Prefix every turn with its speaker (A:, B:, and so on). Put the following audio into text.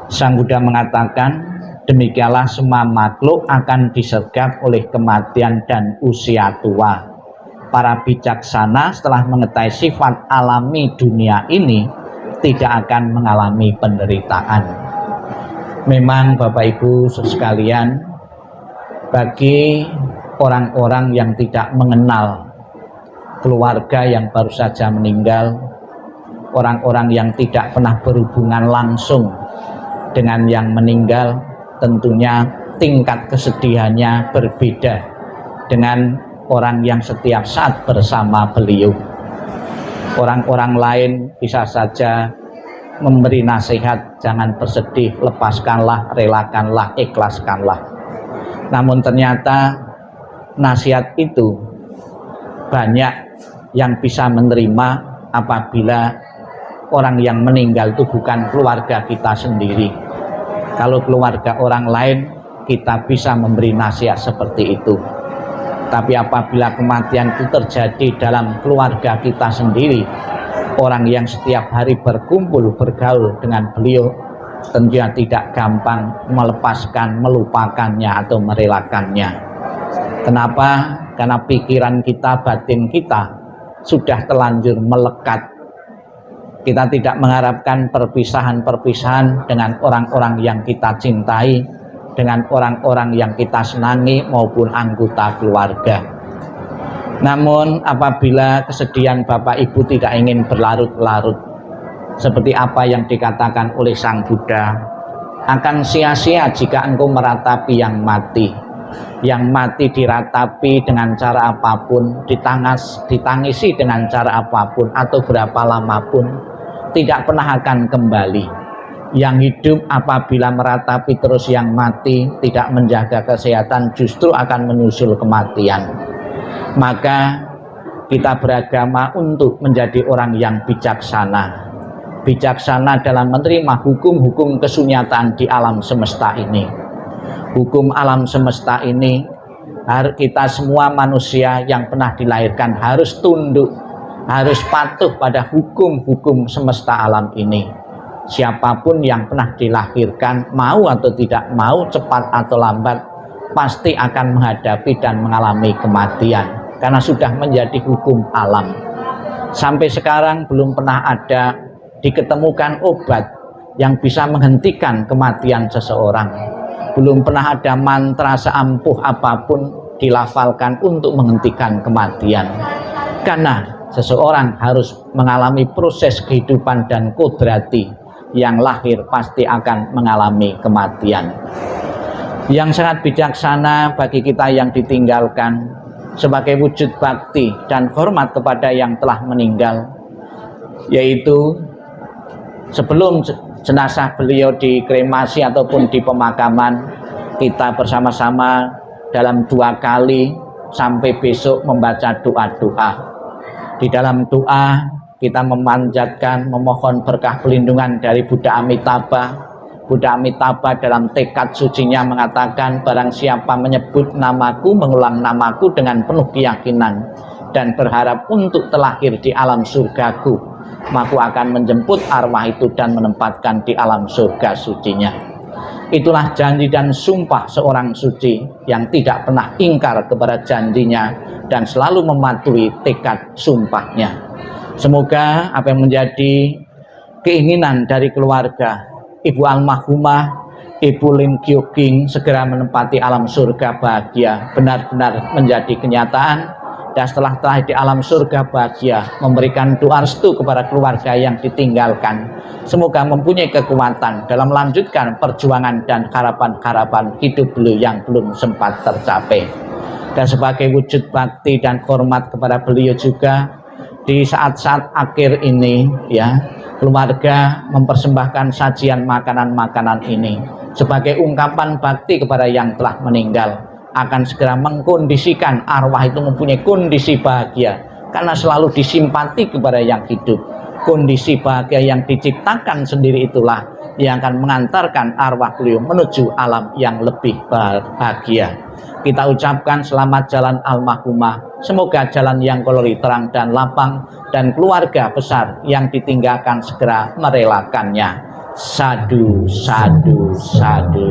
A: Sang Buddha mengatakan, demikianlah semua makhluk akan disergap oleh kematian dan usia tua. Para bijaksana setelah mengetahui sifat alami dunia ini tidak akan mengalami penderitaan. Memang Bapak Ibu sekalian, bagi orang-orang yang tidak mengenal keluarga yang baru saja meninggal, orang-orang yang tidak pernah berhubungan langsung dengan yang meninggal, tentunya tingkat kesedihannya berbeda dengan orang yang setiap saat bersama beliau. Orang-orang lain bisa saja memberi nasihat, jangan bersedih, lepaskanlah, relakanlah, ikhlaskanlah. Namun ternyata nasihat itu banyak yang bisa menerima apabila orang yang meninggal itu bukan keluarga kita sendiri. Kalau keluarga orang lain, kita bisa memberi nasihat seperti itu. Tapi apabila kematian itu terjadi dalam keluarga kita sendiri, orang yang setiap hari berkumpul, bergaul dengan beliau, tentunya tidak gampang melepaskan, melupakannya atau merelakannya. Kenapa? Karena pikiran kita, batin kita sudah terlanjur melekat. Kita tidak mengharapkan perpisahan-perpisahan dengan orang-orang yang kita cintai, dengan orang-orang yang kita senangi maupun anggota keluarga. Namun apabila kesedihan Bapak Ibu tidak ingin berlarut-larut, seperti apa yang dikatakan oleh Sang Buddha, akan sia-sia jika engkau meratapi yang mati. Yang mati diratapi dengan cara apapun, ditangisi dengan cara apapun atau berapa lama pun, tidak pernah akan kembali. Yang hidup apabila meratapi terus yang mati, tidak menjaga kesehatan, justru akan menyusul kematian. Maka kita beragama untuk menjadi orang yang bijaksana. Bijaksana dalam menerima hukum-hukum kesunyatan di alam semesta ini. Hukum alam semesta ini, kita semua manusia yang pernah dilahirkan harus tunduk, harus patuh pada hukum-hukum semesta alam ini. Siapapun yang pernah dilahirkan, mau atau tidak mau, cepat atau lambat, pasti akan menghadapi dan mengalami kematian, karena sudah menjadi hukum alam. Sampai sekarang belum pernah ada diketemukan obat yang bisa menghentikan kematian seseorang. Belum pernah ada mantra seampuh apapun dilafalkan untuk menghentikan kematian. Karena seseorang harus mengalami proses kehidupan dan kodrati, yang lahir pasti akan mengalami kematian. Yang sangat bijaksana bagi kita yang ditinggalkan, sebagai wujud bakti dan hormat kepada yang telah meninggal, yaitu sebelum jenazah beliau dikremasi ataupun di pemakaman, kita bersama-sama dalam 2 kali sampai besok membaca doa-doa. Di dalam doa kita memanjatkan, memohon berkah pelindungan dari Buddha Amitabha. Buddha Amitabha dalam tekad sucinya mengatakan, barang siapa menyebut namaku, mengulang namaku dengan penuh keyakinan dan berharap untuk terlahir di alam surgaku, maka akan menjemput arwah itu dan menempatkan di alam surga sucinya. Itulah janji dan sumpah seorang suci yang tidak pernah ingkar kepada janjinya dan selalu mematuhi tekad sumpahnya. Semoga apa yang menjadi keinginan dari keluarga Ibu almarhumah Ibu Lim Kyo King segera menempati alam surga bahagia benar-benar menjadi kenyataan, dan setelah di alam surga bahagia memberikan doa restu kepada keluarga yang ditinggalkan. Semoga mempunyai kekuatan dalam melanjutkan perjuangan dan harapan-harapan hidup beliau yang belum sempat tercapai. Dan sebagai wujud bakti dan hormat kepada beliau juga, di saat-saat akhir ini ya, keluarga mempersembahkan sajian makanan-makanan ini sebagai ungkapan bakti kepada yang telah meninggal, akan segera mengkondisikan arwah itu mempunyai kondisi bahagia karena selalu disimpati kepada yang hidup. Kondisi bahagia yang diciptakan sendiri itulah yang akan mengantarkan arwah beliau menuju alam yang lebih bahagia. Kita ucapkan selamat jalan almarhumah, semoga jalan yang kolori terang dan lapang, dan keluarga besar yang ditinggalkan segera merelakannya. Sadu, sadu, sadu.